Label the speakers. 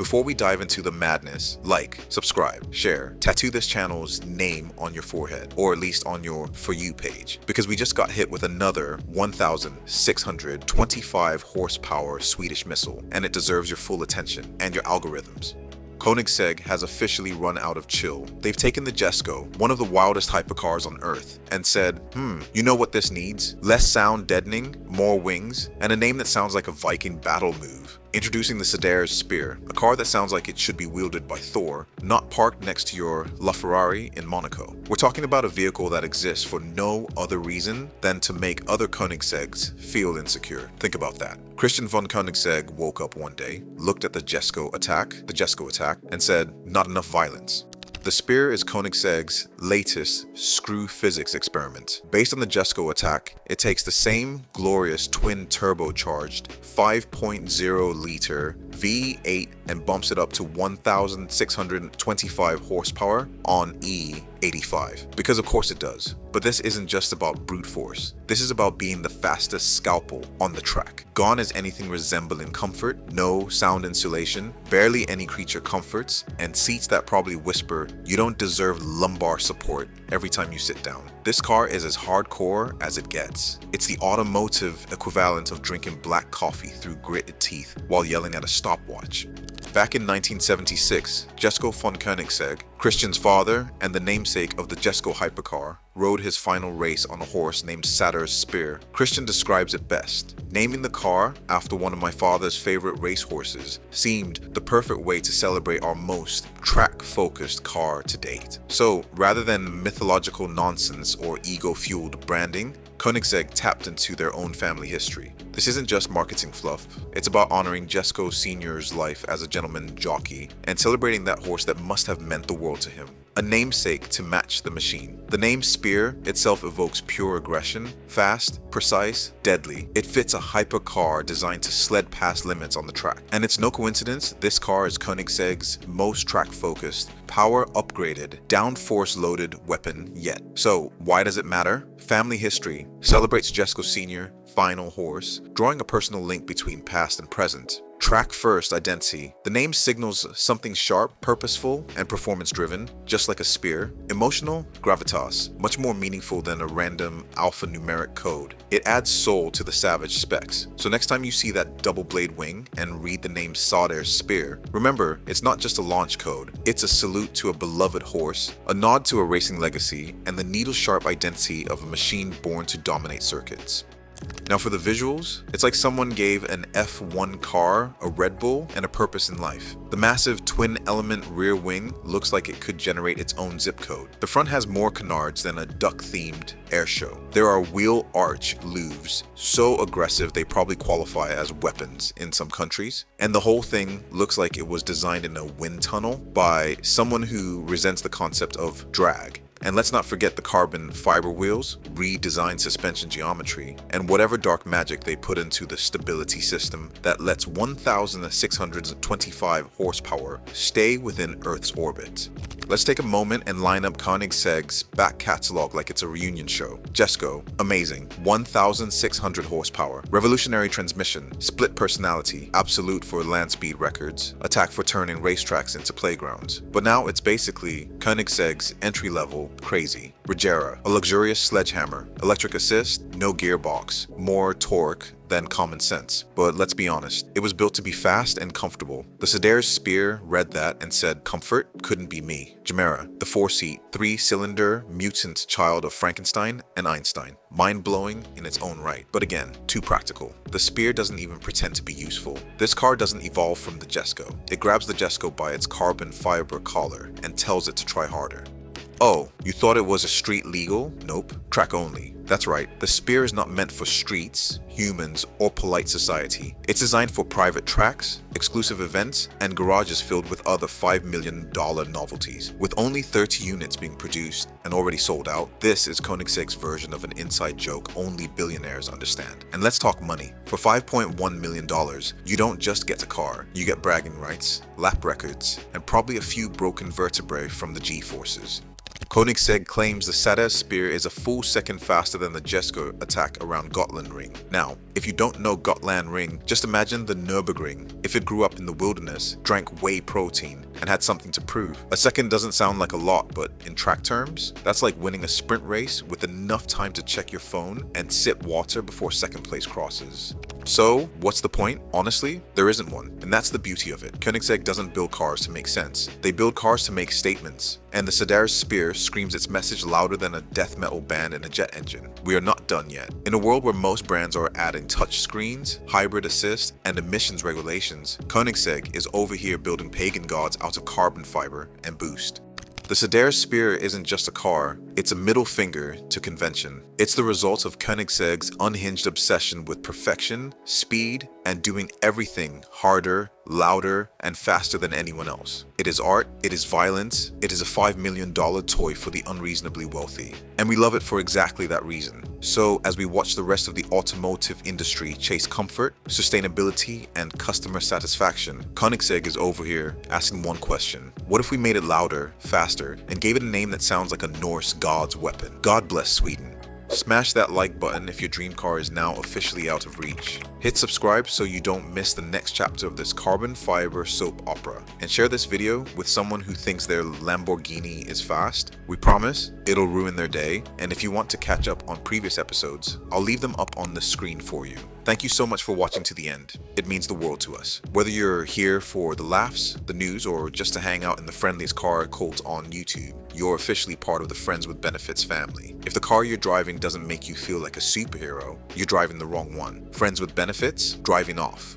Speaker 1: Before we dive into the madness, like, subscribe, share, tattoo this channel's name on your forehead, or at least on your For You page, because we just got hit with another 1,625 horsepower Swedish missile, and it deserves your full attention and your algorithms. Koenigsegg has officially run out of chill. They've taken the Jesko, one of the wildest hypercars on Earth, and said, you know what this needs? Less sound deadening, more wings, and a name that sounds like a Viking battle move. Introducing the Sadair's Spear, a car that sounds like it should be wielded by Thor, not parked next to your LaFerrari in Monaco. We're talking about a vehicle that exists for no other reason than to make other Koenigseggs feel insecure. Think about that. Christian von Koenigsegg woke up one day, looked at the Jesko attack, and said, not enough violence. The Spear is Koenigsegg's latest screw physics experiment. Based on the Jesko attack, it takes the same glorious twin turbocharged 5.0 liter V8 and bumps it up to 1,625 horsepower on E85. Because of course it does. But this isn't just about brute force. This is about being the fastest scalpel on the track. Gone is anything resembling comfort, no sound insulation, barely any creature comforts, and seats that probably whisper, you don't deserve lumbar support every time you sit down. This car is as hardcore as it gets. It's the automotive equivalent of drinking black coffee through gritted teeth while yelling at a stopwatch. Back in 1976, Jesko von Koenigsegg, Christian's father and the namesake of the Jesko hypercar, rode his final race on a horse named Sadair's Spear. Christian describes it best. Naming the car after one of my father's favorite racehorses seemed the perfect way to celebrate our most track-focused car to date. So, rather than mythological nonsense or ego-fueled branding, Koenigsegg tapped into their own family history. This isn't just marketing fluff, it's about honoring Jesko Sr.'s life as a gentleman jockey and celebrating that horse that must have meant the world to him. A namesake to match the machine. The name Spear itself evokes pure aggression, fast, precise, deadly. It fits a hypercar designed to sled past limits on the track. And it's no coincidence this car is Koenigsegg's most track-focused, power-upgraded, downforce-loaded weapon yet. So why does it matter? Family history celebrates Jesko Sr. final horse, drawing a personal link between past and present. Track-first identity. The name signals something sharp, purposeful, and performance-driven, just like a spear. Emotional, gravitas, much more meaningful than a random alphanumeric code. It adds soul to the savage specs. So next time you see that double blade wing and read the name Sadair's Spear, remember, it's not just a launch code. It's a salute to a beloved horse, a nod to a racing legacy, and the needle-sharp identity of a machine born to dominate circuits. Now for the visuals, it's like someone gave an F1 car a Red Bull and a purpose in life. The massive twin-element rear wing looks like it could generate its own zip code. The front has more canards than a duck-themed air show. There are wheel arch louvres, so aggressive they probably qualify as weapons in some countries. And the whole thing looks like it was designed in a wind tunnel by someone who resents the concept of drag. And let's not forget the carbon fiber wheels, redesigned suspension geometry, and whatever dark magic they put into the stability system that lets 1,625 horsepower stay within Earth's orbit. Let's take a moment and line up Koenigsegg's back catalog like it's a reunion show. Jesko, amazing, 1,600 horsepower, revolutionary transmission, split personality, absolute for land speed records, attack for turning racetracks into playgrounds. But now it's basically Koenigsegg's entry-level crazy. Regera, a luxurious sledgehammer, electric assist, no gearbox, more torque than common sense. But let's be honest, it was built to be fast and comfortable. The Sadair's Spear read that and said, comfort couldn't be me. Gemera, the 4-seat, 3-cylinder mutant child of Frankenstein and Einstein. Mind-blowing in its own right, but again, too practical. The Spear doesn't even pretend to be useful. This car doesn't evolve from the Jesko. It grabs the Jesko by its carbon fiber collar and tells it to try harder. Oh, you thought it was a street legal? Nope, track only. That's right, the Spear is not meant for streets, humans, or polite society. It's designed for private tracks, exclusive events, and garages filled with other $5 million novelties. With only 30 units being produced and already sold out, this is Koenigsegg's version of an inside joke only billionaires understand. And let's talk money. For $5.1 million, you don't just get a car, you get bragging rights, lap records, and probably a few broken vertebrae from the G-forces. Koenigsegg claims the Sadair spear is a full second faster than the Jesko attack around Gotland Ring. Now, if you don't know Gotland Ring, just imagine the Nürburgring if it grew up in the wilderness, drank whey protein, and had something to prove. A second doesn't sound like a lot, but in track terms, that's like winning a sprint race with enough time to check your phone and sip water before second place crosses. So, what's the point? Honestly, there isn't one, and that's the beauty of it. Koenigsegg doesn't build cars to make sense. They build cars to make statements, and the Sadair spear screams its message louder than a death metal band in a jet engine. We are not done yet. In a world where most brands are adding touch screens, hybrid assist, and emissions regulations, Koenigsegg is over here building pagan gods out of carbon fiber and boost. The Sadair spear isn't just a car, it's a middle finger to convention. It's the result of Koenigsegg's unhinged obsession with perfection, speed, and doing everything harder, louder, and faster than anyone else. It is art, it is violence, it is a $5 million toy for the unreasonably wealthy. And we love it for exactly that reason. So as we watch the rest of the automotive industry chase comfort, sustainability, and customer satisfaction, Koenigsegg is over here asking one question. What if we made it louder, faster, and gave it a name that sounds like a Norse god's weapon? God bless Sweden. Smash that like button if your dream car is now officially out of reach. Hit subscribe so you don't miss the next chapter of this carbon fiber soap opera. And share this video with someone who thinks their Lamborghini is fast. We promise it'll ruin their day. And if you want to catch up on previous episodes, I'll leave them up on the screen for you. Thank you so much for watching to the end. It means the world to us. Whether you're here for the laughs, the news, or just to hang out in the friendliest car cult on YouTube, you're officially part of the Friends with Benefits family. If the car you're driving doesn't make you feel like a superhero, you're driving the wrong one. Friends with Benefits, driving off.